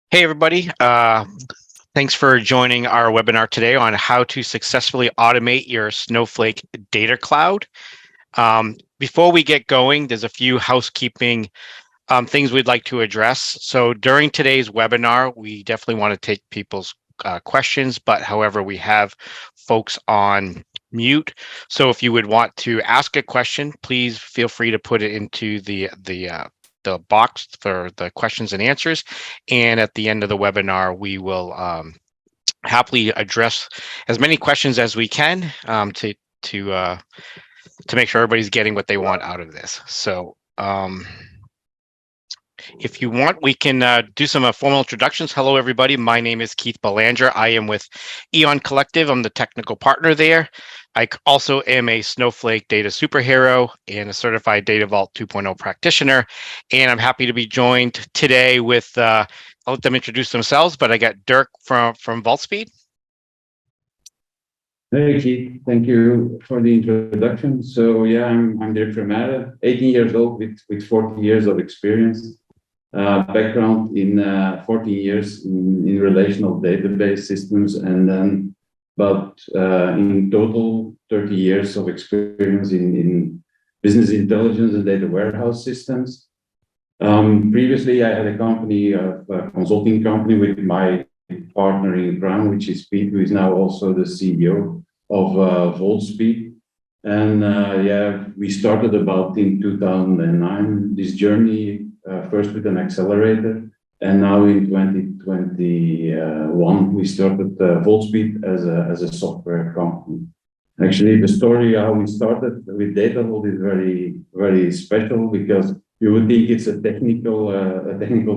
Hey, everybody. Thanks for joining our webinar today on how to successfully automate your Snowflake data cloud. Before we get going, there's a few housekeeping things we'd like to address. So during today's webinar, we definitely want to take people's questions, but however, we have folks on mute. So if you would want to ask a question, please feel free to put it into the box for the questions and answers. And at the end of the webinar, we will happily address as many questions as we can to make sure everybody's getting what they want out of this. So if you want, we can do some formal introductions. Hello, everybody. My name is Keith Belanger. I am with Eon Collective. I'm the technical partner there. I also am a Snowflake data superhero and a certified Data Vault 2.0 practitioner. And I'm happy to be joined today with, I'll let them introduce themselves, but I got Dirk from VaultSpeed. Hey, Keith. Thank you for the introduction. So yeah, I'm Dirk Vermeijden, 18 years old with 40 years of experience. Background in 14 years in relational database systems, and then about in total 30 years of experience in business intelligence and data warehouse systems. Previously, I had a consulting company with my partner in crime, which is Pete, who is now also the CEO of VaultSpeed. And yeah, we started about in 2009 this journey, first with an accelerator, and now in 2021 we started VaultSpeed as a software company. Actually, the story how we started with DataOps is very special, because you would think it's a technical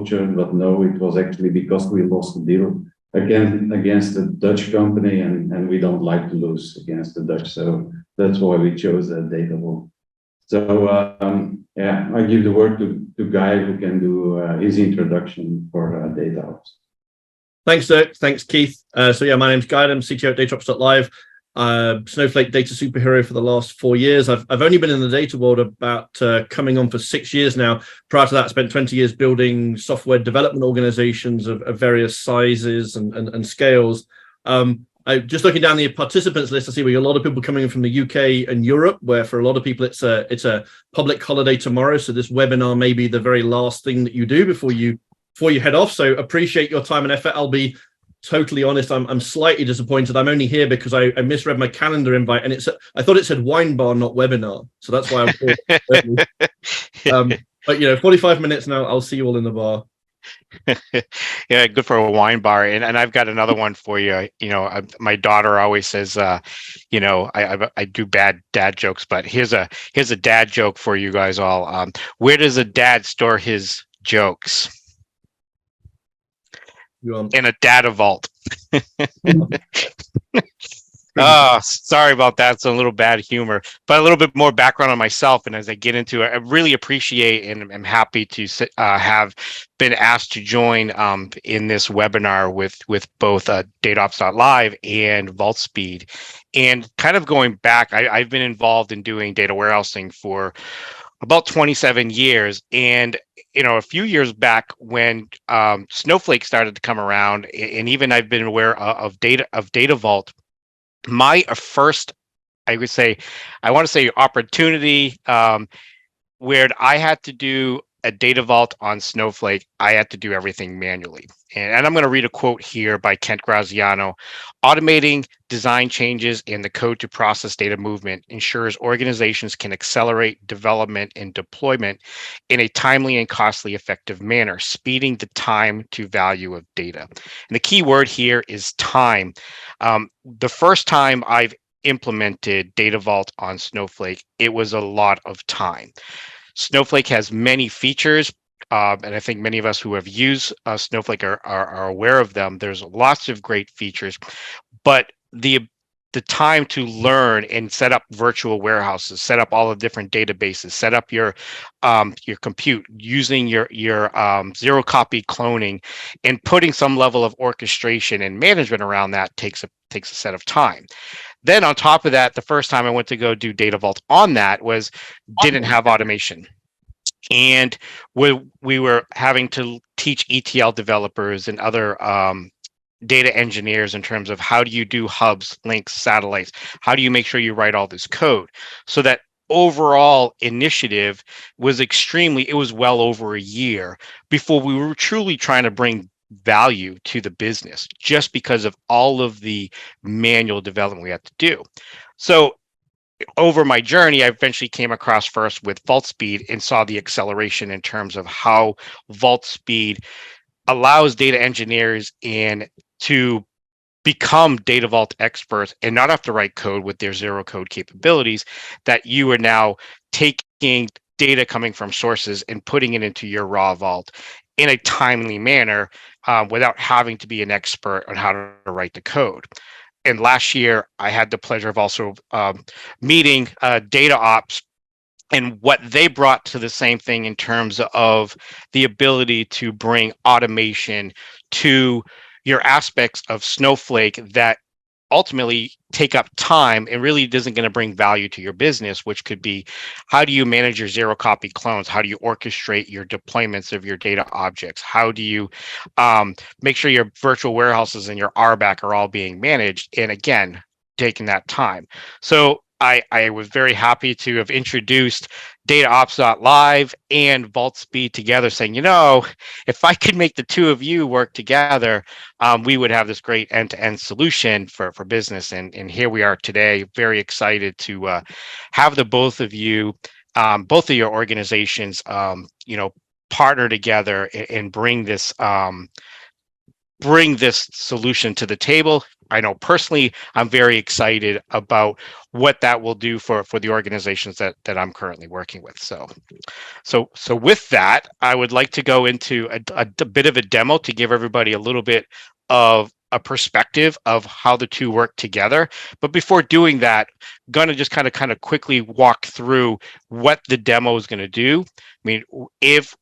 churn, but no, it was actually because we lost the deal against a Dutch company, and we don't like to lose against the Dutch, so that's why we chose DataOps. So yeah, I give the word to Guy, who can do his introduction for DataOps. Thanks, Dirk. Thanks, Keith. So yeah, my name's Guy. I'm CTO at DataOps.live. Snowflake data superhero for the last 4 years. I've only been in the data world about coming on for 6 years now. Prior to that, I spent 20 years building software development organizations of various sizes and scales. Just looking down the participants list, I see we got a lot of people coming in from the UK and Europe, where for a lot of people it's a public holiday tomorrow. So this webinar may be the very last thing that you do before you head off. So appreciate your time and effort. I'll be totally honest, I'm slightly disappointed. I'm only here because I misread my calendar invite, and I thought it said wine bar, not webinar. So that's why I'm but 45 minutes now. I'll see you all in the bar. Yeah, good for a wine bar. And I've got another one for you. My daughter always says, I do bad dad jokes, but here's a dad joke for you guys all. Where does a dad store his jokes? In a data vault. Sorry about that. It's a little bad humor, but a little bit more background on myself. And as I get into it, I really appreciate and I'm happy to have been asked to join in this webinar with both DataOps.live and VaultSpeed. And kind of going back, I've been involved in doing data warehousing for about 27 years. And a few years back when Snowflake started to come around, and even I've been aware of Data Vault, my first, I want to say opportunity where I had to do a Data Vault on Snowflake, I had to do everything manually. And I'm going to read a quote here by Kent Graziano. Automating design changes in the code to process data movement ensures organizations can accelerate development and deployment in a timely and costly effective manner, speeding the time to value of data. And the key word here is time. The first time I've implemented Data Vault on Snowflake, it was a lot of time. Snowflake has many features, and I think many of us who have used Snowflake are aware of them. There's lots of great features, but the time to learn and set up virtual warehouses, set up all the different databases, set up your compute using your zero copy cloning, and putting some level of orchestration and management around that takes a set of time. Then on top of that, the first time I went to go do Data Vault on that didn't have automation. And we were having to teach ETL developers and other data engineers in terms of how do you do hubs, links, satellites? How do you make sure you write all this code? So that overall initiative was it was well over a year before we were truly trying to bring value to the business, just because of all of the manual development we had to do. So over my journey, I eventually came across first with Vaultspeed and saw the acceleration in terms of how Vaultspeed allows data engineers to become data vault experts and not have to write code with their zero code capabilities, that you are now taking data coming from sources and putting it into your raw vault in a timely manner, without having to be an expert on how to write the code. And last year, I had the pleasure of also meeting DataOps and what they brought to the same thing in terms of the ability to bring automation to your aspects of Snowflake that ultimately take up time and really isn't going to bring value to your business, which could be, how do you manage your zero copy clones? How do you orchestrate your deployments of your data objects? How do you make sure your virtual warehouses and your RBAC are all being managed? And again, taking that time. So I was very happy to have introduced DataOps.live and Vaultspeed together, saying, if I could make the two of you work together, we would have this great end-to-end solution for business. And here we are today, very excited to have the both of you, both of your organizations, partner together and bring this solution to the table. I know personally, I'm very excited about what that will do for the organizations that I'm currently working with. So with that, I would like to go into a bit of a demo to give everybody a little bit of a perspective of how the two work together. But before doing that, I'm going to just kind of quickly walk through what the demo is going to do. I mean,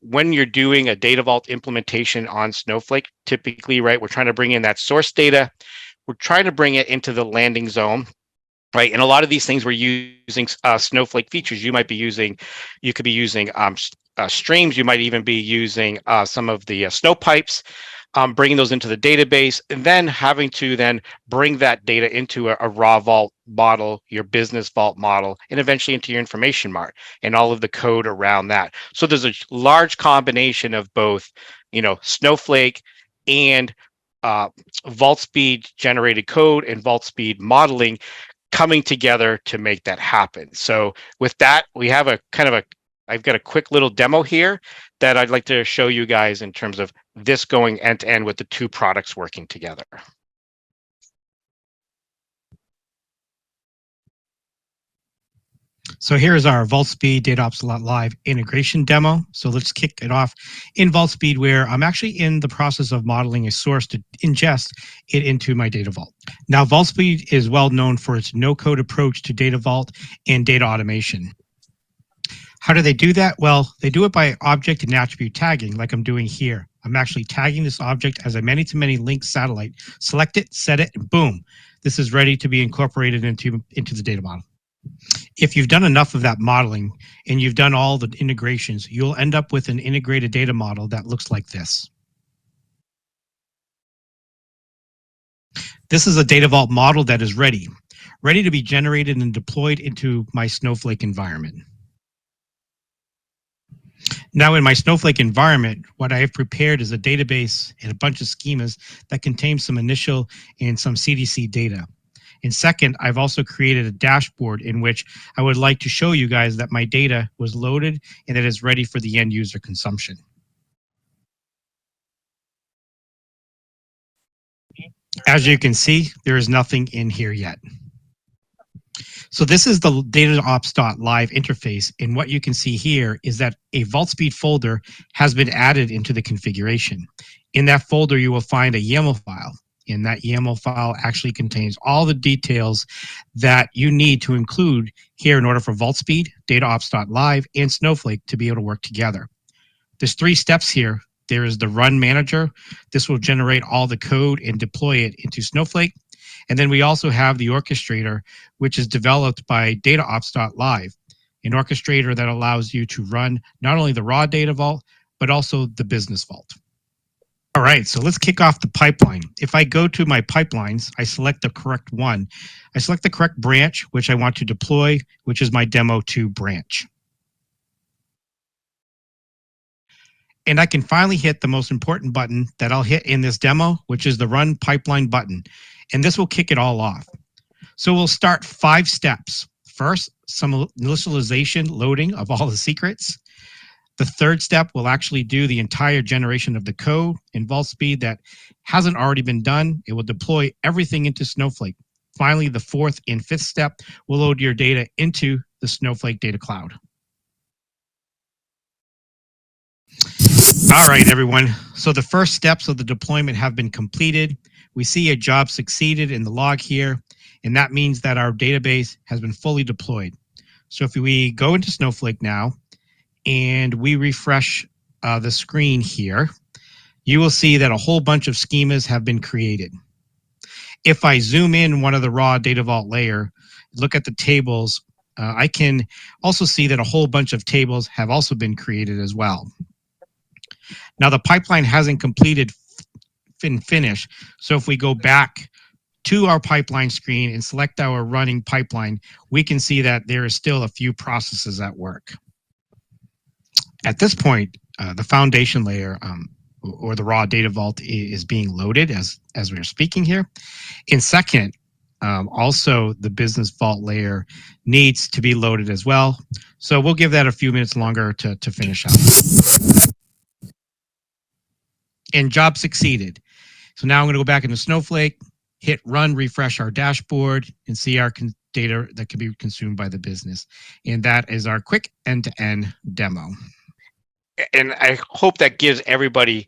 when you're doing a data vault implementation on Snowflake, typically, right, we're trying to bring in that source data. We're trying to bring it into the landing zone, right? And a lot of these things we're using Snowflake features. You could be using streams. You might even be using some of the snow pipes, bringing those into the database, and then having to then bring that data into a raw vault model, your business vault model, and eventually into your information mart and all of the code around that. So there's a large combination of both, Snowflake and Vaultspeed generated code and Vaultspeed modeling coming together to make that happen. So with that, we have I've got a quick little demo here that I'd like to show you guys in terms of this going end to end with the two products working together. So here is our Vaultspeed DataOps.live integration demo. So let's kick it off in Vaultspeed, where I'm actually in the process of modeling a source to ingest it into my data vault. Now, Vaultspeed is well known for its no-code approach to data vault and data automation. How do they do that? Well, they do it by object and attribute tagging, like I'm doing here. I'm actually tagging this object as a many-to-many link satellite. Select it, set it, and boom, this is ready to be incorporated into the data model. If you've done enough of that modeling and you've done all the integrations, you'll end up with an integrated data model that looks like this. This is a data vault model that is ready to be generated and deployed into my Snowflake environment. Now in my Snowflake environment, what I have prepared is a database and a bunch of schemas that contain some initial and some CDC data. And second, I've also created a dashboard in which I would like to show you guys that my data was loaded and it is ready for the end user consumption. As you can see, there is nothing in here yet. So this is the DataOps.live interface, and what you can see here is that a Vaultspeed folder has been added into the configuration. In that folder, you will find a YAML file, and that YAML file actually contains all the details that you need to include here in order for Vaultspeed, DataOps.live, and Snowflake to be able to work together. There's 3 steps here. There is the run manager. This will generate all the code and deploy it into Snowflake. And then we also have the orchestrator, which is developed by DataOps.live. an orchestrator that allows you to run not only the raw data vault, but also the business vault. All right, so let's kick off the pipeline. If I go to my pipelines, I select the correct one. I select the correct branch, which I want to deploy, which is my demo 2 branch. And I can finally hit the most important button that I'll hit in this demo, which is the Run Pipeline button. And this will kick it all off. So we'll start 5 steps. First, some initialization loading of all the secrets. The third step will actually do the entire generation of the code in Vaultspeed that hasn't already been done. It will deploy everything into Snowflake. Finally, the fourth and fifth step will load your data into the Snowflake Data Cloud. All right, everyone. So the first steps of the deployment have been completed. We see a job succeeded in the log here, and that means that our database has been fully deployed. So if we go into Snowflake now, and we refresh the screen here, you will see that a whole bunch of schemas have been created. If I zoom in one of the raw data vault layer, look at the tables, I can also see that a whole bunch of tables have also been created as well. Now the pipeline hasn't completed and finished, so if we go back to our pipeline screen and select our running pipeline, we can see that there is still a few processes at work. At this point, the foundation layer or the raw data vault is being loaded as we're speaking here. In second, also the business vault layer needs to be loaded as well. So we'll give that a few minutes longer to finish up. And job succeeded. So now I'm going to go back into Snowflake, hit run, refresh our dashboard, and see our data that can be consumed by the business. And that is our quick end-to-end demo. And I hope that gives everybody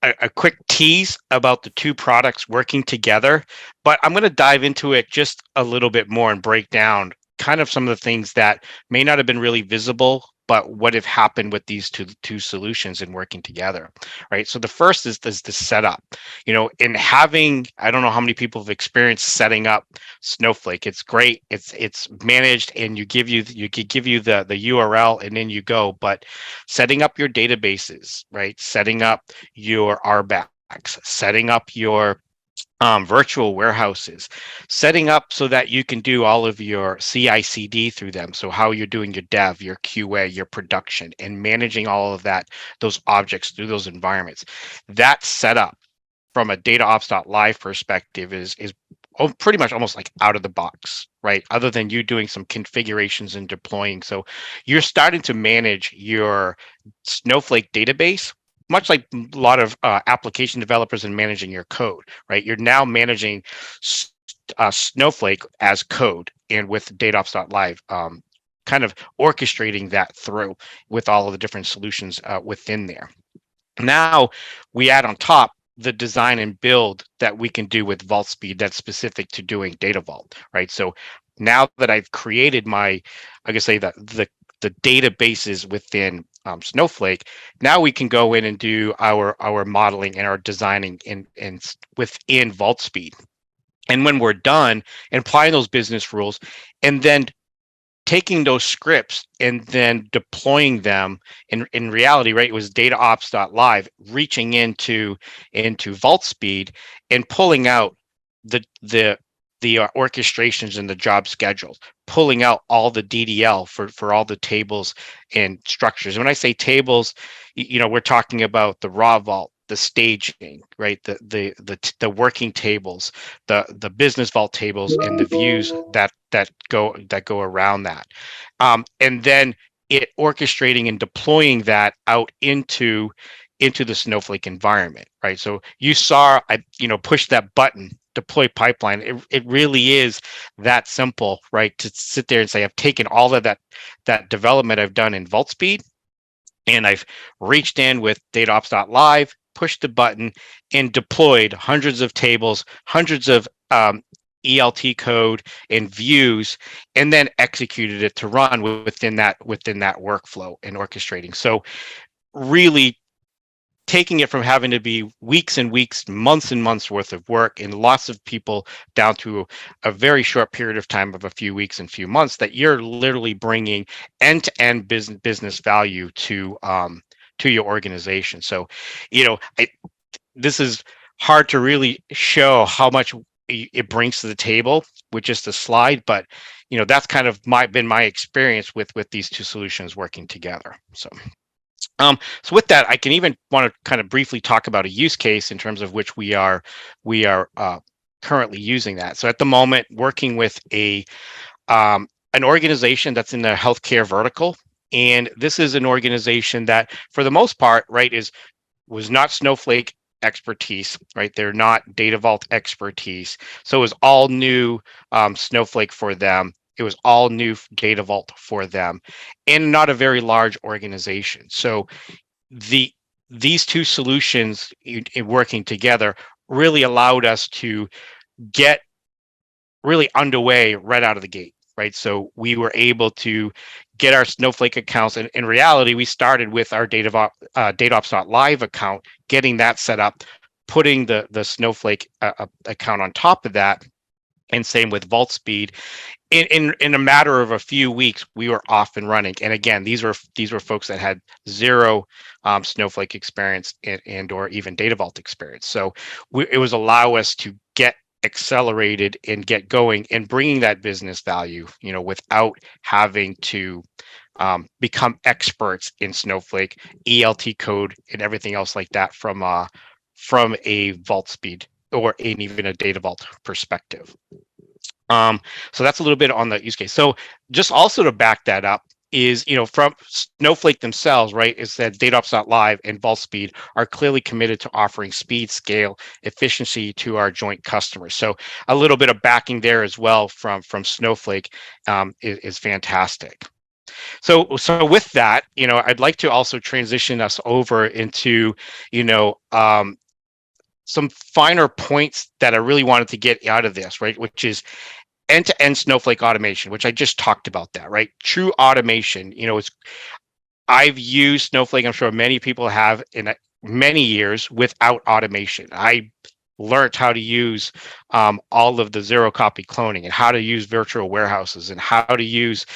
a quick tease about the 2 products working together. But I'm going to dive into it just a little bit more and break down kind of some of the things that may not have been really visible, but what have happened with these two solutions and working together, right? So the first is the setup. You know, in having, I don't know how many people have experienced setting up Snowflake. It's great. It's managed, and you could give you the URL and then you go. But setting up your databases, right? Setting up your RBACs, setting up your virtual warehouses, setting up so that you can do all of your CI/CD through them. So how you're doing your dev, your QA, your production, and managing all of that, those objects through those environments. That setup from a DataOps.live perspective is pretty much almost like out of the box, right? Other than you doing some configurations and deploying. So you're starting to manage your Snowflake database much like a lot of application developers and managing your code, right? You're now managing Snowflake as code, and with DataOps.live, kind of orchestrating that through with all of the different solutions within there. Now we add on top the design and build that we can do with Vaultspeed that's specific to doing Data Vault, right? So now that I've created my, I can say that the databases within Snowflake, now we can go in and do our modeling and our designing in within Vaultspeed. And when we're done and applying those business rules, and then taking those scripts and then deploying them in reality, right? It was DataOps.live reaching into Vaultspeed and pulling out the orchestrations and the job schedules, pulling out all the DDL for all the tables and structures. When I say tables, we're talking about the raw vault, the staging, right? The working tables, the business vault tables, and the views that go around that, and then it orchestrating and deploying that out into the Snowflake environment, right? So you saw I push that button, deploy pipeline. It really is that simple, right? To sit there and say, I've taken all of that development I've done in Vaultspeed, and I've reached in with DataOps.live, pushed the button, and deployed hundreds of tables, hundreds of ELT code and views, and then executed it to run within that workflow and orchestrating. So really taking it from having to be weeks and weeks, months and months worth of work and lots of people down to a very short period of time of a few weeks and few months, that you're literally bringing end-to-end business value to your organization. So, this is hard to really show how much it brings to the table with just a slide, but that's kind of been my experience with these two solutions working together. So with that, I can even want to kind of briefly talk about a use case in terms of which we are currently using that. So at the moment, working with an organization that's in the healthcare vertical, and this is an organization that, for the most part, right, was not Snowflake expertise, right? They're not Data Vault expertise, so it was all new Snowflake for them. It was all new Data Vault for them, and not a very large organization. So these two solutions working together really allowed us to get really underway right out of the gate, right? So we were able to get our Snowflake accounts, and in reality, we started with our DataOps.live account, getting that set up, putting the Snowflake account on top of that, and same with VaultSpeed. In a matter of a few weeks, we were off and running. And again, these were folks that had zero Snowflake experience and or even Data Vault experience. So it was allow us to get accelerated and get going and bringing that business value, without having to become experts in Snowflake, ELT code, and everything else like that from a VaultSpeed or even a Data Vault perspective. So that's a little bit on the use case. So just also to back that up is, from Snowflake themselves, right, is that DataOps.live and VaultSpeed are clearly committed to offering speed, scale, efficiency to our joint customers. So a little bit of backing there as well from Snowflake is fantastic. So with that, I'd like to also transition us over into, some finer points that I really wanted to get out of this, right, which is end-to-end Snowflake automation, which I just talked about that, right? True automation, I've used Snowflake, I'm sure many people have, in many years without automation. I learned how to use all of the zero copy cloning and how to use virtual warehouses and how to use,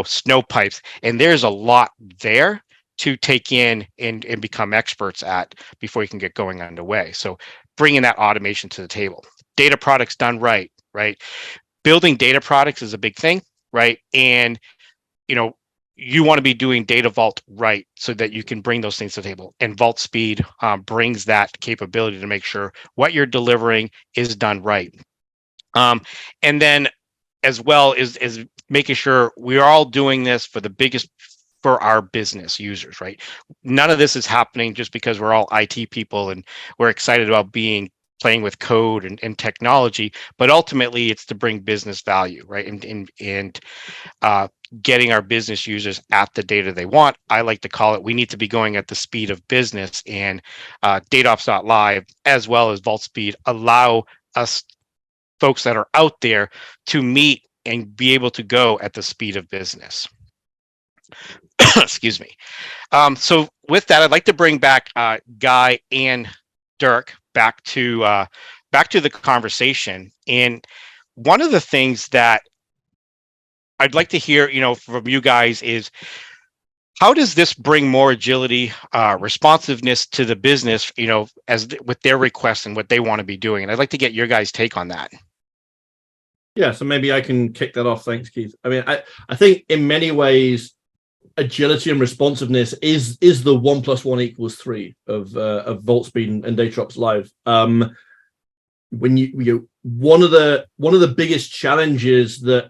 snow pipes. And there's a lot there to take in and become experts at before you can get going underway. So bringing that automation to the table. Data products done right? Building data products is a big thing, right? And, you want to be doing Data Vault right so that you can bring those things to the table. And VaultSpeed brings that capability to make sure what you're delivering is done right. And then as well is making sure we're all doing this for our business users, right? None of this is happening just because we're all IT people and we're excited about playing with code and technology, but ultimately it's to bring business value, right? And getting our business users at the data they want. I like to call it, we need to be going at the speed of business, and DataOps.live as well as VaultSpeed allow us folks that are out there to meet and be able to go at the speed of business. Excuse me. So with that, I'd like to bring back Guy and Dirk back to the conversation. And one of the things that I'd like to hear, from you guys is, how does this bring more agility, responsiveness to the business, with their requests and what they want to be doing? And I'd like to get your guys' take on that. Yeah, so maybe I can kick that off. Thanks, Keith. I mean, I think in many ways, agility and responsiveness is the 1 + 1 = 3 of VaultSpeed and DataOps.live. When you one of the biggest challenges that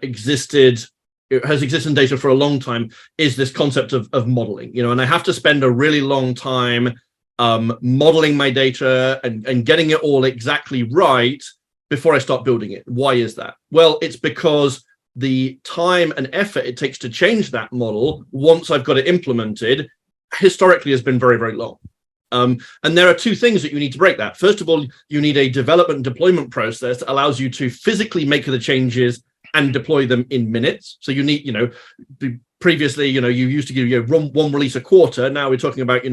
has existed in data for a long time is this concept of modeling. And I have to spend a really long time modeling my data and getting it all exactly right before I start building it. Why is that? Well, it's because the time and effort it takes to change that model once I've got it implemented historically has been very, very long. And there are two things that you need to break that. First of all, you need a development and deployment process that allows you to physically make the changes and deploy them in minutes. So you need, previously, you used to give one release a quarter. Now we're talking about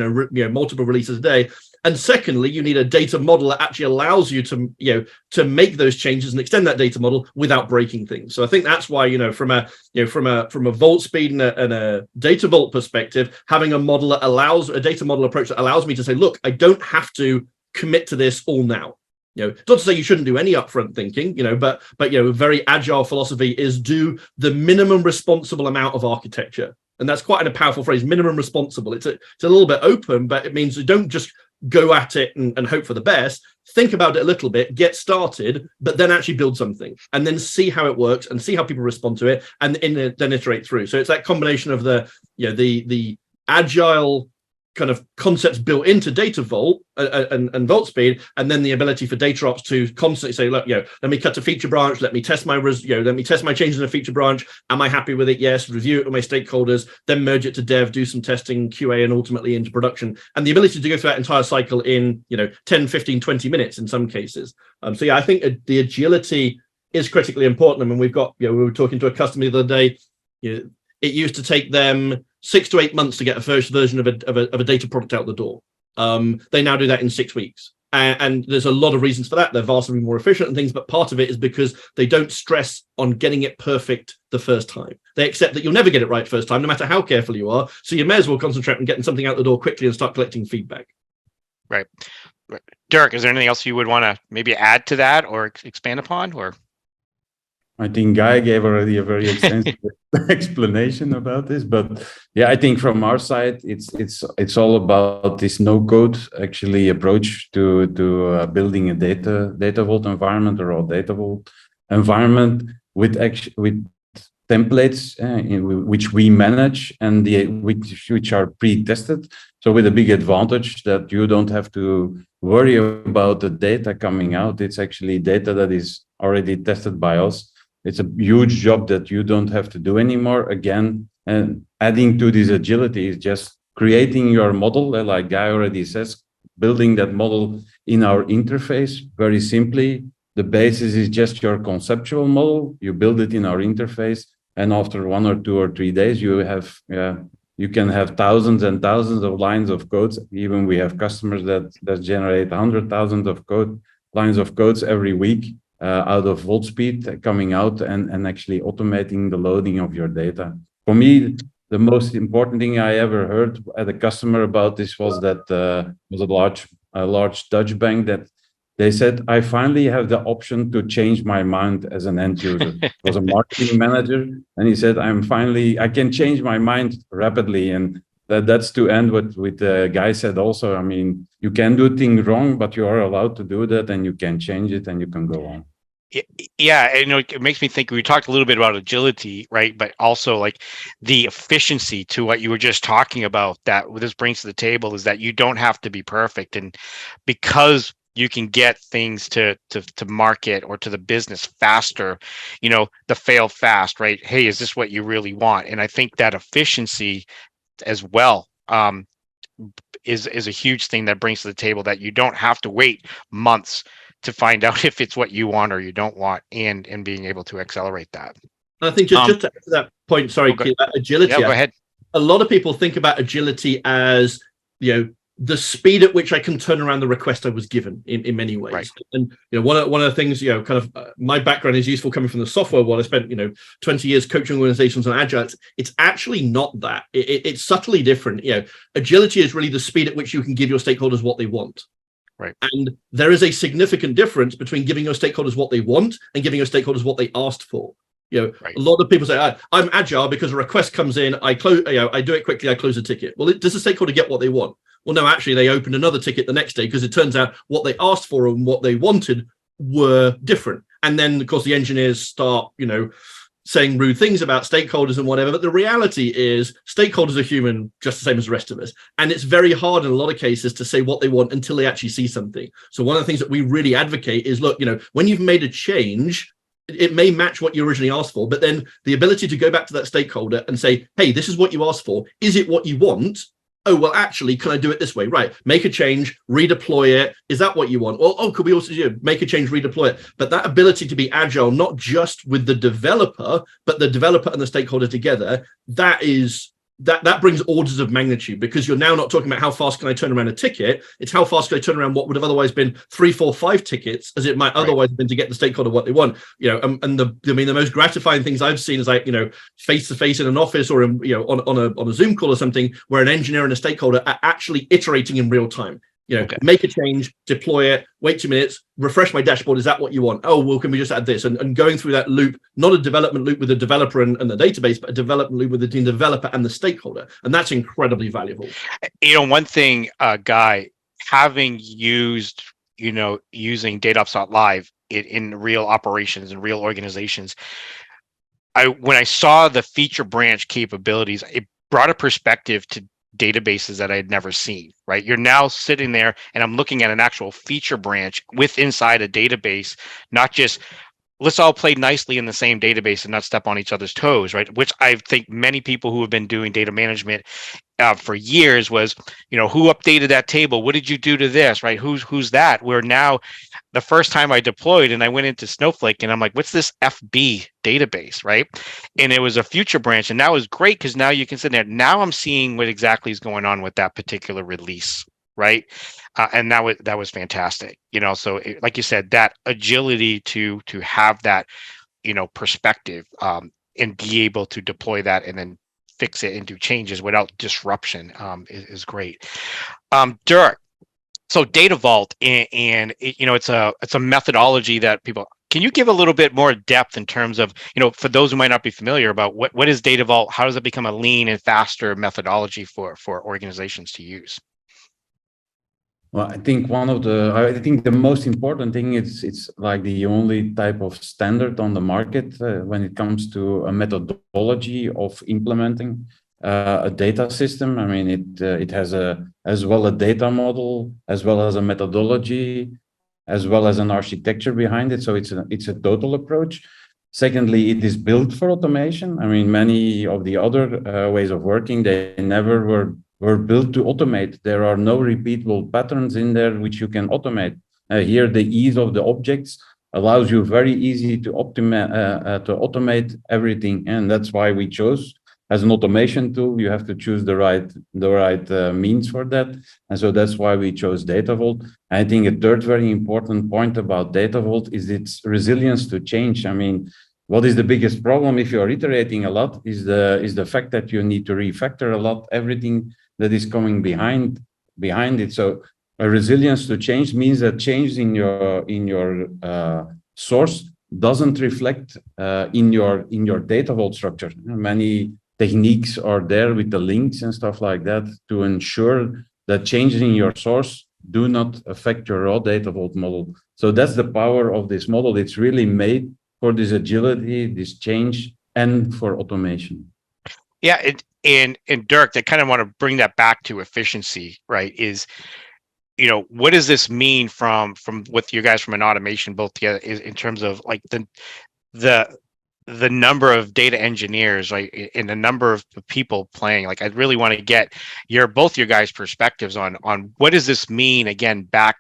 multiple releases a day. And secondly, you need a data model that actually allows you to make those changes and extend that data model without breaking things. So I think that's why from a Vaultspeed and a data vault perspective, having a model that allows a data model approach that allows me to say, look, I don't have to commit to this all now. Not to say you shouldn't do any upfront thinking, but a very agile philosophy is do the minimum responsible amount of architecture. And that's quite a powerful phrase, minimum responsible. It's a little bit open, but it means you don't just go at it and hope for the best. Think about it a little bit, get started, but then actually build something and then see how it works and see how people respond to it and then iterate through. So it's that combination of the agile kind of concepts built into Data Vault and Vaultspeed, and then the ability for DataOps to constantly say, look, let me cut a feature branch, let me test my changes in a feature branch. Am I happy with it? Yes. Review it with my stakeholders, then merge it to dev, do some testing, QA, and ultimately into production. And the ability to go through that entire cycle in 10, 15, 20 minutes in some cases. So I think the agility is critically important. I mean, we were talking to a customer the other day. It used to take them 6 to 8 months to get a first version of a data product out the door. They now do that in 6 weeks. And there's a lot of reasons for that. They're vastly more efficient and things, but part of it is because they don't stress on getting it perfect the first time. They accept that you'll never get it right first time, no matter how careful you are. So you may as well concentrate on getting something out the door quickly and start collecting feedback. Right. Derek, is there anything else you would want to maybe add to that or expand upon? Or I think Guy gave already a very extensive explanation about this, but yeah, I think from our side, it's all about this no-code actually approach to building a data vault environment or a data vault environment with templates which we manage and which are pre-tested. So with a big advantage that you don't have to worry about the data coming out. It's actually data that is already tested by us. It's a huge job that you don't have to do anymore. Again, and adding to this agility is just creating your model, like Guy already says, building that model in our interface very simply. The basis is just your conceptual model. You build it in our interface, and after 1 or 2 or 3 days, you can have thousands and thousands of lines of code. Even we have customers that generate 100,000 of lines of codes every week. Out of Vaultspeed coming out and actually automating the loading of your data. For me, the most important thing I ever heard at a customer about this was that was a large Dutch bank that they said, I finally have the option to change my mind as an end user. It was a marketing manager, and he said, I can change my mind rapidly. And that's to end what the guy said also. I mean, you can do things wrong, but you are allowed to do that, and you can change it, and you can go on. Yeah, it makes me think. We talked a little bit about agility, right? But also like the efficiency to what you were just talking about. That what this brings to the table is that you don't have to be perfect, and because you can get things to market or to the business faster, the fail fast, right? Hey, is this what you really want? And I think that efficiency as well is a huge thing that brings to the table, that you don't have to wait months to find out if it's what you want or you don't want, and being able to accelerate that. I think just to add to that point, sorry, Keith, agility. Yeah, go ahead. A lot of people think about agility as the speed at which I can turn around the request I was given in many ways. Right. And one of the things, my background is useful coming from the software world. I spent 20 years coaching organizations on agile. It's actually not that. It's subtly different. Agility is really the speed at which you can give your stakeholders what they want. Right. And there is a significant difference between giving your stakeholders what they want and giving your stakeholders what they asked for. Right. A lot of people say, I'm agile because a request comes in, I close, I do it quickly, I close a ticket. Well, does the stakeholder get what they want? Well, no, actually, they open another ticket the next day because it turns out what they asked for and what they wanted were different. And then, of course, the engineers start, saying rude things about stakeholders and whatever. But the reality is stakeholders are human just the same as the rest of us. And it's very hard in a lot of cases to say what they want until they actually see something. So one of the things that we really advocate is, look, when you've made a change, it may match what you originally asked for, but then the ability to go back to that stakeholder and say, hey, this is what you asked for. Is it what you want? oh, well, actually, can I do it this way? Right. Make a change, redeploy it. Is that what you want? Or, oh, could we also make a change, redeploy it? But that ability to be agile, not just with the developer, but the developer and the stakeholder together, that brings orders of magnitude, because you're now not talking about how fast can I turn around a ticket. It's how fast can I turn around what would have otherwise been 3, 4, 5 tickets, as it might otherwise have been, to get the stakeholder what they want. And the most gratifying things I've seen is, like, face to face in an office, or in, on a Zoom call or something, where an engineer and a stakeholder are actually iterating in real time. Make a change, deploy it, wait 2 minutes, refresh my dashboard. Is that what you want? Oh, well, can we just add this? And going through that loop, not a development loop with the developer and the database, but a development loop with the developer and the stakeholder. And that's incredibly valuable. One thing, Guy, having used, using DataOps.live in real operations and real organizations, when I saw the feature branch capabilities, it brought a perspective to databases that I had never seen, right? You're now sitting there and I'm looking at an actual feature branch inside a database, not just let's all play nicely in the same database and not step on each other's toes, right? Which I think many people who have been doing data management for years was, who updated that table? What did you do to this, right? Who's that? Where now, the first time I deployed and I went into Snowflake and I'm like, what's this FB database, right? And it was a future branch, and that was great because now you can sit there. Now I'm seeing what exactly is going on with that particular release, right? And that was fantastic, So like you said, that agility to have that, perspective, and be able to deploy that and then fix it and do changes without disruption is great. Dirk, so Data Vault, and it's a methodology that people. Can you give a little bit more depth in terms of, for those who might not be familiar about what is Data Vault? How does it become a lean and faster methodology for organizations to use? Well, I think the most important thing is it's like the only type of standard on the market when it comes to a methodology of implementing a data system. I mean, it has as well a data model, as well as a methodology, as well as an architecture behind it. So it's a total approach. Secondly, it is built for automation. I mean, many of the other ways of working, they never were built to automate. There are no repeatable patterns in there which you can automate. Here, the ease of the objects allows you very easy to automate everything, and that's why we chose as an automation tool. You have to choose the right means for that, and so that's why we chose Data Vault. I think a third very important point about Data Vault is its resilience to change. I mean, what is the biggest problem if you are iterating a lot is the fact that you need to refactor a lot everything that is coming behind it. So a resilience to change means that change in your source doesn't reflect in your Data Vault structure. Many techniques are there with the links and stuff like that to ensure that changes in your source do not affect your raw Data Vault model. So that's the power of this model. It's really made for this agility, this change, and for automation. Yeah, and Dirk, I kind of want to bring that back to efficiency, right? Is, what does this mean from with you guys from an automation both together, is in terms of like the number of data engineers, right, and the number of people playing? Like, I really want to get both your guys' perspectives on what does this mean, again, back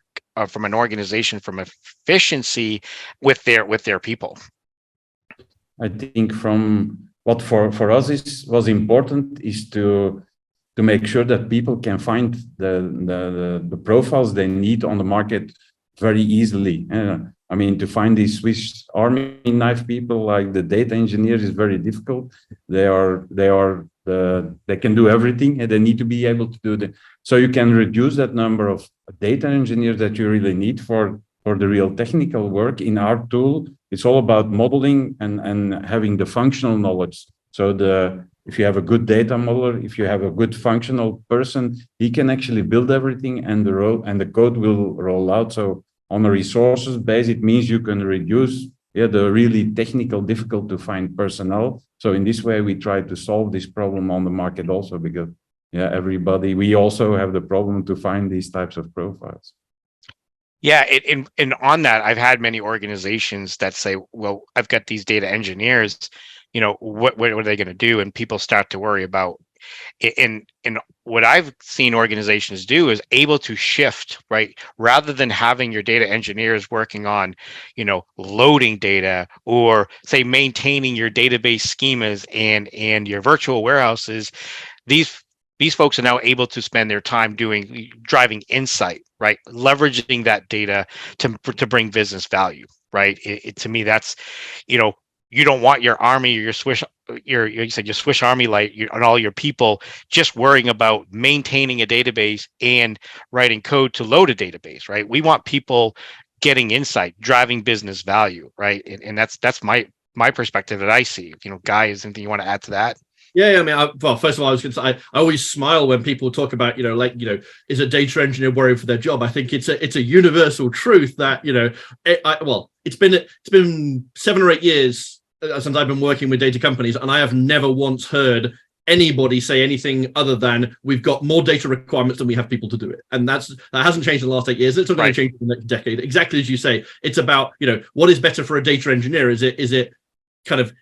from an organization, from efficiency with their people. I think from what for us was important is to make sure that people can find the profiles they need on the market very easily. I mean, to find these Swiss Army knife people like the data engineers is very difficult. They can do everything, and they need to be able to do so you can reduce that number of data engineers that you really need for the real technical work. In our tool, it's all about modeling and having the functional knowledge. So if you have a good data modeler, if you have a good functional person, he can actually build everything, and the code will roll out. So on a resources base, it means you can reduce the really technical, difficult to find personnel. So in this way, we try to solve this problem on the market also, because we also have the problem to find these types of profiles. Yeah, and on that, I've had many organizations that say, well, I've got these data engineers, what are they going to do? And people start to worry about, in what I've seen organizations do is able to shift, right? Rather than having your data engineers working on, loading data, or say maintaining your database schemas and your virtual warehouses, these folks are now able to spend their time driving insight, right? Leveraging that data to bring business value, right? To me, that's, you don't want your army or your Swiss Army and all your people just worrying about maintaining a database and writing code to load a database, right? We want people getting insight, driving business value, right? And that's my perspective that I see. Guy, is anything you want to add to that? Yeah, I mean, well, first of all, I was going to say, I always smile when people talk about, is a data engineer worried for their job? I think it's a universal truth that, it's been 7 or 8 years since I've been working with data companies, and I have never once heard anybody say anything other than we've got more data requirements than we have people to do it. And that hasn't changed in the last 8 years. It's not going to change in the next decade. Exactly as you say, it's about, what is better for a data engineer? Is it kind of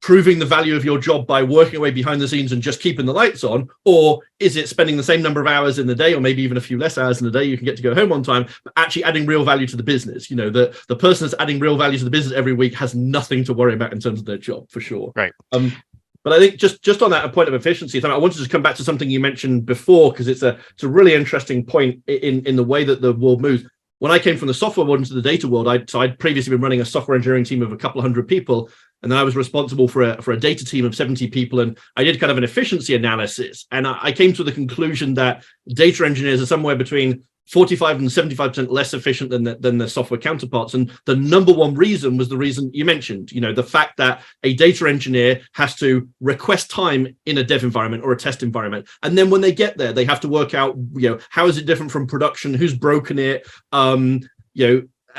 proving the value of your job by working away behind the scenes and just keeping the lights on? Or is it spending the same number of hours in the day, or maybe even a few less hours in the day, you can get to go home on time, but actually adding real value to the business? The person that's adding real value to the business every week has nothing to worry about in terms of their job, for sure. Right. But I think just on that point of efficiency, I wanted to come back to something you mentioned before, because it's a really interesting point in the way that the world moves. When I came from the software world into the data world, I'd previously been running a software engineering team of a couple of hundred people, and then I was responsible for a data team of 70 people, and I did kind of an efficiency analysis, and I came to the conclusion that data engineers are somewhere between 45 and 75% less efficient than their software counterparts. And the number one reason was the reason you mentioned, the fact that a data engineer has to request time in a dev environment or a test environment. And then when they get there, they have to work out, how is it different from production? Who's broken it?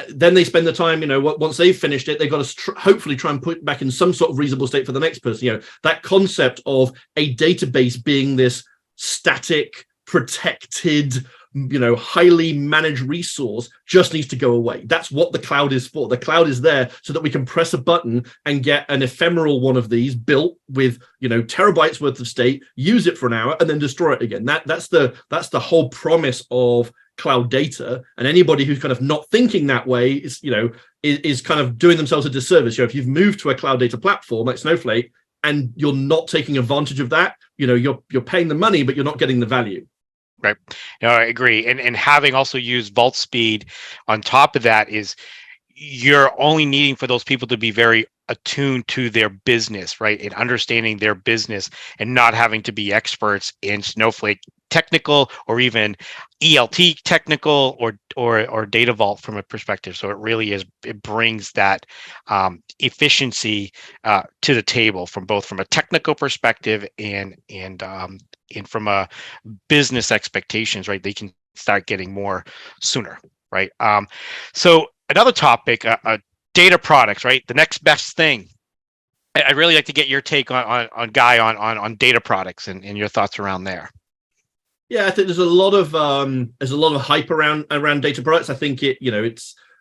Then they spend the time, once they've finished it, they've got to hopefully try and put it back in some sort of reasonable state for the next person. That concept of a database being this static, protected, highly managed resource just needs to go away. That's what the cloud is for. The cloud is there so that we can press a button and get an ephemeral one of these built with, terabytes worth of state, use it for an hour, and then destroy it again. That's the whole promise of cloud data. And anybody who's kind of not thinking that way is kind of doing themselves a disservice. If you've moved to a cloud data platform like Snowflake and you're not taking advantage of that, you're paying the money, but you're not getting the value. Right. No, I agree. And having also used Vaultspeed on top of that is you're only needing for those people to be very attuned to their business, right? And understanding their business and not having to be experts in Snowflake technical or even ELT technical or Data Vault from a perspective. So it brings that efficiency to the table from a technical perspective and from a business expectations, right? They can start getting more sooner, right? So another topic, data products, right? The next best thing. I'd really like to get your take on Guy on data products and your thoughts around there. Yeah, I think there's a lot of hype around data products. I think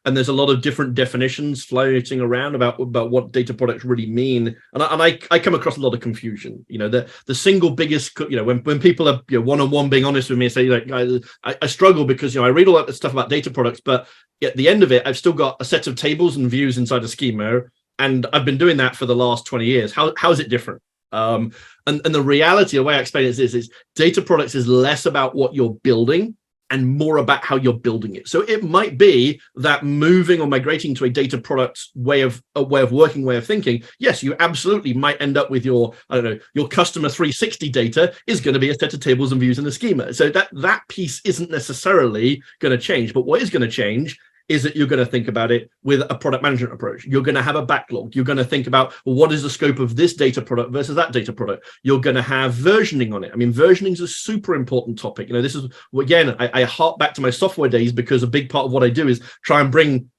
and there's a lot of different definitions floating around about what data products really mean. And I come across a lot of confusion. The single biggest, when people are one-on-one being honest with me and say, I struggle because I read all that stuff about data products, but at the end of it, I've still got a set of tables and views inside a schema, and I've been doing that for the last 20 years. How is it different? And the reality, the way I explain it is data products is less about what you're building and more about how you're building it. So it might be that moving or migrating to a data product way of working, way of thinking, yes, you absolutely might end up with your customer 360 data is going to be a set of tables and views in a schema. So that piece isn't necessarily going to change. But what is going to change is that you're going to think about it with a product management approach. You're going to have a backlog. You're going to think about, well, what is the scope of this data product versus that data product? You're going to have versioning on it. I mean, versioning is a super important topic. This is, again, I hark back to my software days because a big part of what I do is try and bring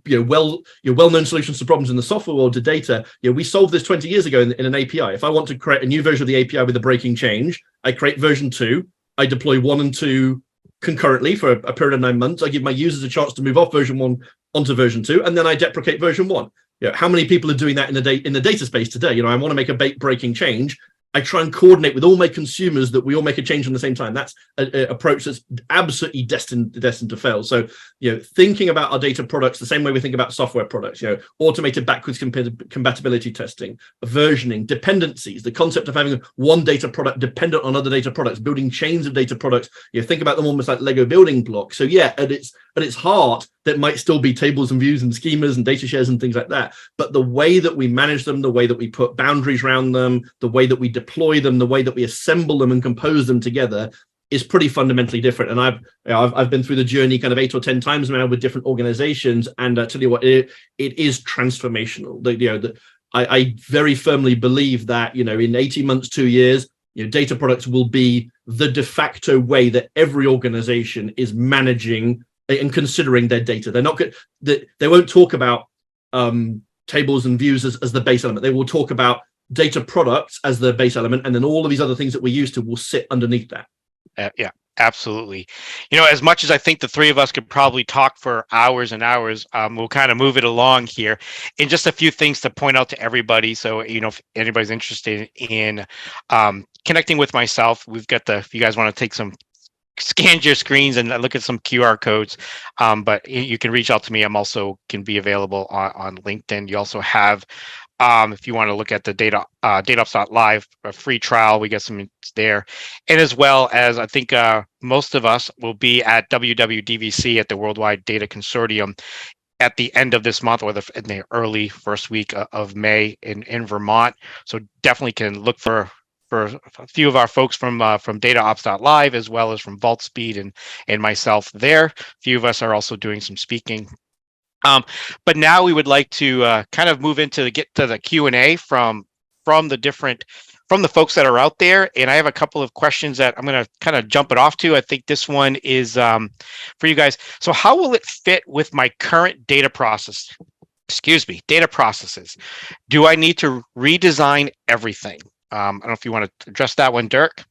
well-known solutions to problems in the software world to data. We solved this 20 years ago in an API. If I want to create a new version of the API with a breaking change, I create version 2. I deploy 1 and 2 concurrently for a period of 9 months. I give my users a chance to move off version 1 onto version 2, and then I deprecate version 1. How many people are doing that in the data space today? I want to make a breaking change. I try and coordinate with all my consumers that we all make a change at the same time. That's an approach that's absolutely destined to fail. So, thinking about our data products the same way we think about software products, automated backwards compatibility testing, versioning, dependencies, the concept of having one data product dependent on other data products, building chains of data products. Think about them almost like Lego building blocks. So yeah, at its heart, that might still be tables and views and schemas and data shares and things like that. But the way that we manage them, the way that we put boundaries around them, the way that we deploy them, the way that we assemble them and compose them together is pretty fundamentally different. And I've been through the journey kind of 8 or 10 times now with different organizations, and I tell you what, it is transformational. I very firmly believe that in 18 months, 2 years, data products will be the de facto way that every organization is managing and considering their data. They're not good. They won't talk about tables and views as the base element. They will talk about data products as the base element, and then all of these other things that we're used to will sit underneath that. Yeah, absolutely. As much as I think the three of us could probably talk for hours and hours, we'll kind of move it along here. And just a few things to point out to everybody. So, if anybody's interested in connecting with myself, we've got if you guys want to scan your screens and look at some QR codes, but you can reach out to me. I'm also can be available on LinkedIn. You also have, if you want to look at the DataOps.live free trial, we got some there. And as well as I think most of us will be at WWDVC at the Worldwide Data Consortium at the end of this month, or in the early first week of May in Vermont. So definitely can look for a few of our folks from DataOps.live, as well as from VaultSpeed and myself there. A few of us are also doing some speaking. But now we would like to kind of move into get to the Q&A from the folks that are out there. And I have a couple of questions that I'm going to kind of jump it off to. I think this one is for you guys. So how will it fit with my current data processes? Do I need to redesign everything? I don't know if you want to address that one, Dirk.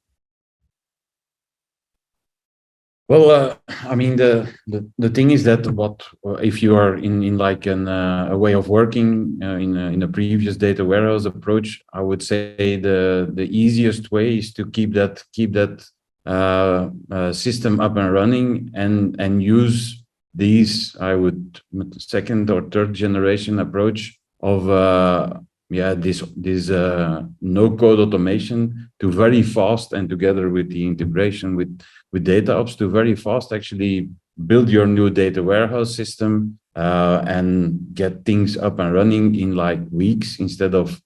Well, I mean, the thing is that if you are in like a way of working in a previous data warehouse approach, I would say the easiest way is to keep that system up and running and use these, I would, second or third generation approach of this no-code automation to very fast, and together with the integration with DataOps, to very fast actually build your new data warehouse system and get things up and running in like weeks instead of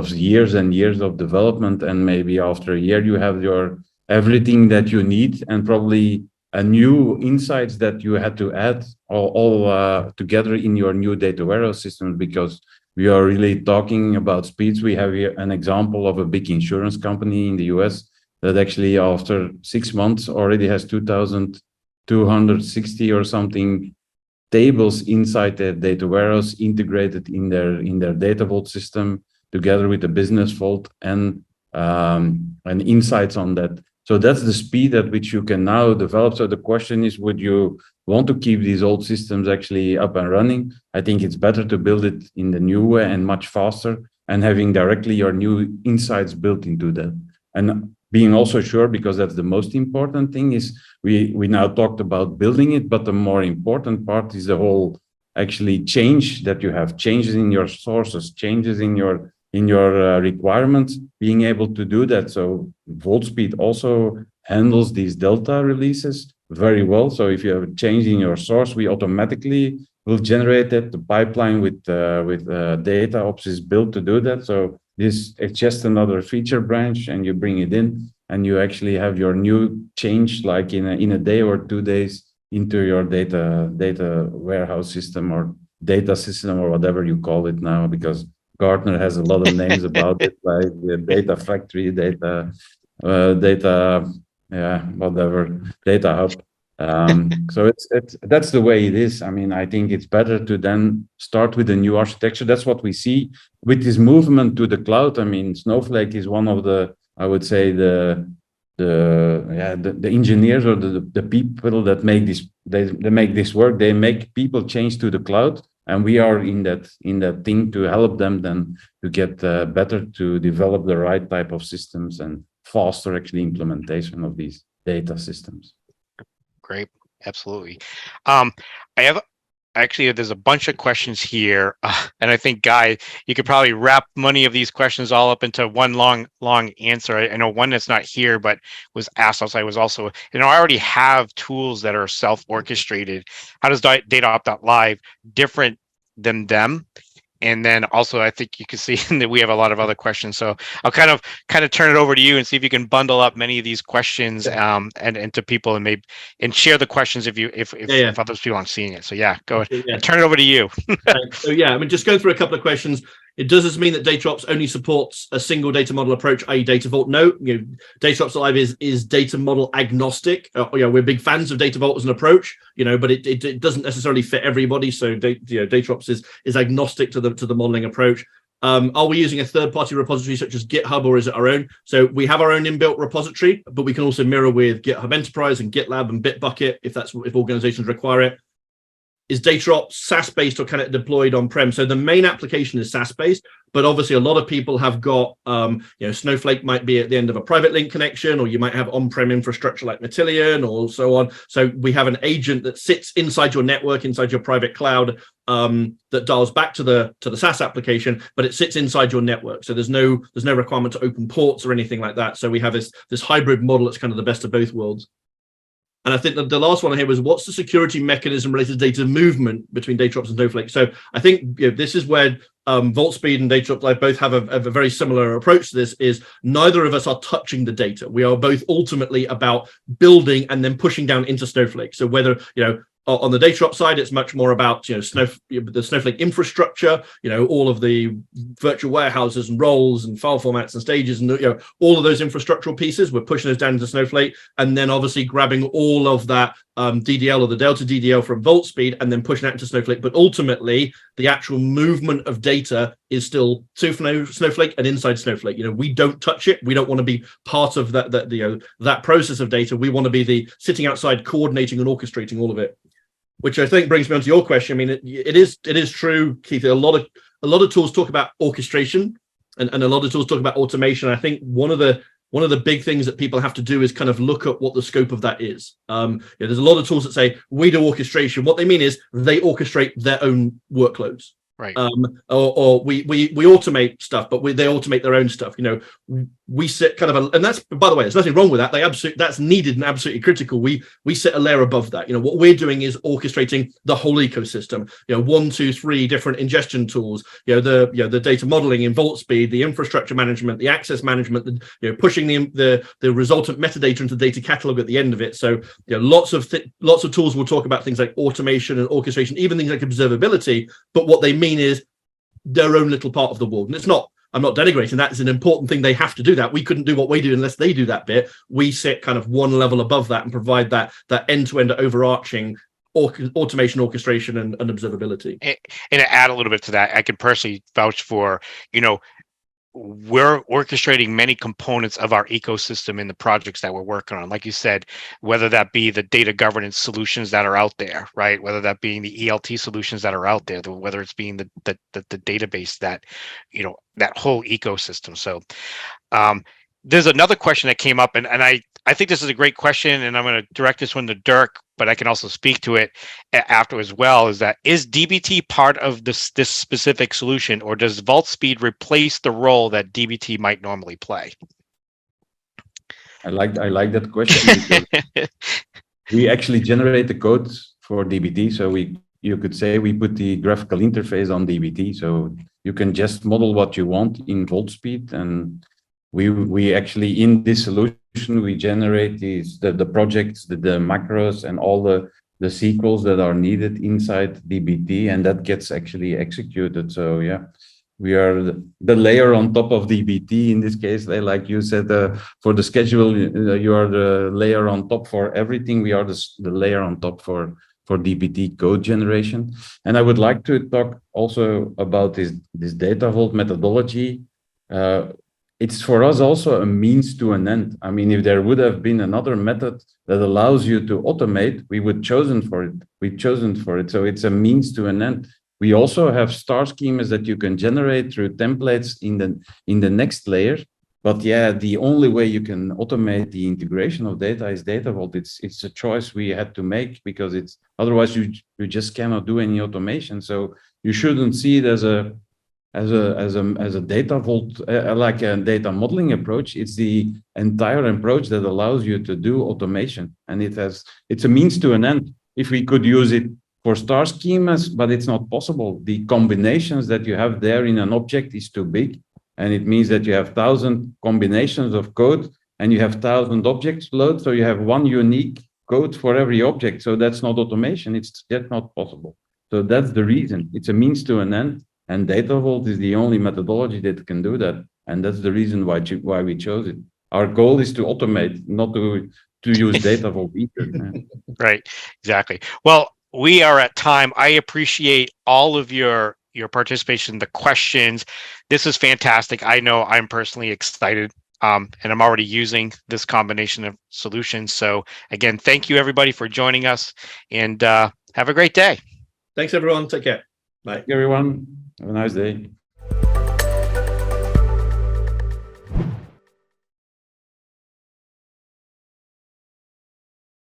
years and years of development. And maybe after a year you have your everything that you need, and probably a new insights that you had to add all together in your new data warehouse system, because we are really talking about speeds. We have here an example of a big insurance company in the US that actually after 6 months already has 2,260 or something tables inside their data warehouse integrated in their data vault system, together with the business vault and insights on that. So that's the speed at which you can now develop. So the question is, would you want to keep these old systems actually up and running? I think it's better to build it in the new way and much faster, and having directly your new insights built into that. And being also sure, because that's the most important thing, is we now talked about building it, but the more important part is the whole actually change that you have, changes in your sources, changes in your requirements, being able to do that. So VaultSpeed also handles these delta releases very well. So if you have a change in your source, we automatically will generate that. The pipeline with DataOps is built to do that. So it's just another feature branch, and you bring it in, and you actually have your new change like in a day or 2 days into your data warehouse system or data system or whatever you call it now, because Gartner has a lot of names about it, like data factory, data hub. So that's the way it is. I mean, I think it's better to then start with a new architecture. That's what we see with this movement to the cloud. I mean, Snowflake is one of the, I would say, the engineers or the people that make this, they make this work. They make people change to the cloud And we are in that thing to help them then to get better to develop the right type of systems and faster actually implementation of these data systems. Great, absolutely. There's a bunch of questions here, and I think, Guy, you could probably wrap many of these questions all up into one long answer. I know one that's not here, but was asked outside was also, I already have tools that are self-orchestrated. How does DataOps.live different than them? And then also, I think you can see that we have a lot of other questions. So I'll kind of turn it over to you and see if you can bundle up many of these questions and to people and share the questions if other people aren't seeing it. So yeah, go ahead. Yeah. Turn it over to you. So yeah, I mean, just go through a couple of questions. Does this mean that DataOps only supports a single data model approach, i.e. Data Vault? No, DataOps.live is data model agnostic. We're big fans of Data Vault as an approach, but it doesn't necessarily fit everybody. So DataOps is agnostic to the modeling approach. Are we using a third-party repository such as GitHub, or is it our own? So we have our own inbuilt repository, but we can also mirror with GitHub Enterprise and GitLab and Bitbucket if organizations require it. Is DataOps SaaS-based, or can it deployed on-prem? So the main application is SaaS-based, but obviously a lot of people have got, Snowflake might be at the end of a private link connection, or you might have on-prem infrastructure like Matillion or so on. So we have an agent that sits inside your network, inside your private cloud, that dials back to the SaaS application, but it sits inside your network. So there's no requirement to open ports or anything like that. So we have this hybrid model that's kind of the best of both worlds. And I think that the last one here was, what's the security mechanism related to data movement between DataOps and Snowflake? So I think this is where Vaultspeed and DataOps.live both have a very similar approach to this, is neither of us are touching the data. We are both ultimately about building and then pushing down into Snowflake. So whether, on the DataOps side, it's much more about the Snowflake infrastructure, all of the virtual warehouses and roles and file formats and stages and all of those infrastructural pieces. We're pushing those down into Snowflake, and then obviously grabbing all of that DDL or the Delta DDL from Vaultspeed and then pushing that into Snowflake. But ultimately, the actual movement of data is still to Snowflake and inside Snowflake. We don't touch it. We don't want to be part of that process of data. We want to be the sitting outside, coordinating and orchestrating all of it. Which I think brings me on to your question. I mean, it is true, Keith. A lot of tools talk about orchestration, and a lot of tools talk about automation. I think one of the big things that people have to do is kind of look at what the scope of that is. There's a lot of tools that say we do orchestration. What they mean is they orchestrate their own workloads. Right. Or we automate stuff, but they automate their own stuff. We sit kind of and that's, by the way, there's nothing wrong with that. That's needed and absolutely critical. We sit a layer above that. What we're doing is orchestrating the whole ecosystem. 1, 2, 3 different ingestion tools. The data modeling in Vaultspeed, the infrastructure management, the access management, pushing the resultant metadata into the data catalog at the end of it. So lots of tools will talk about things like automation and orchestration, even things like observability. But what they mean is their own little part of the world, and it's not. I'm not denigrating that. It's an important thing. They have to do that. We couldn't do what we do unless they do that bit. We sit kind of one level above that and provide that end-to-end overarching automation, orchestration, and observability. And to add a little bit to that, I can personally vouch for, we're orchestrating many components of our ecosystem in the projects that we're working on. Like you said, whether that be the data governance solutions that are out there, right? Whether that being the ELT solutions that are out there, whether it's being the database that, that whole ecosystem. So there's another question that came up, and I think this is a great question, and I'm going to direct this one to Dirk, but I can also speak to it after as well, is DBT part of this specific solution, or does Vaultspeed replace the role that DBT might normally play? I like that question. Because we actually generate the code for DBT. So you could say we put the graphical interface on DBT. So you can just model what you want in Vaultspeed, and we actually, in this solution, we generate the projects, the macros, and all the SQLs that are needed inside DBT, and that gets actually executed. So yeah, we are the layer on top of DBT in this case. Like you said, for the schedule, you are the layer on top for everything. We are the layer on top for DBT code generation. And I would like to talk also about this Data Vault methodology. It's for us also a means to an end. I mean, if there would have been another method that allows you to automate, we would chosen for it. We've chosen for it. So it's a means to an end. We also have star schemas that you can generate through templates in the next layer. But yeah, the only way you can automate the integration of data is Data Vault. It's a choice we had to make because otherwise you just cannot do any automation. So you shouldn't see it as a Data Vault, like a data modeling approach. It's the entire approach that allows you to do automation, and it's a means to an end. If we could use it for star schemas, but it's not possible. The combinations that you have there in an object is too big. And it means that you have 1,000 combinations of code and you have 1,000 objects load. So you have one unique code for every object. So that's not automation. It's yet not possible. So that's the reason. It's a means to an end. And Data Vault is the only methodology that can do that. And that's the reason why we chose it. Our goal is to automate, not to use Data Vault either. Right, exactly. Well, we are at time. I appreciate all of your participation, the questions. This is fantastic. I know I'm personally excited, and I'm already using this combination of solutions. So again, thank you everybody for joining us, and have a great day. Thanks everyone. Take care. Bye. Everyone, have a nice day.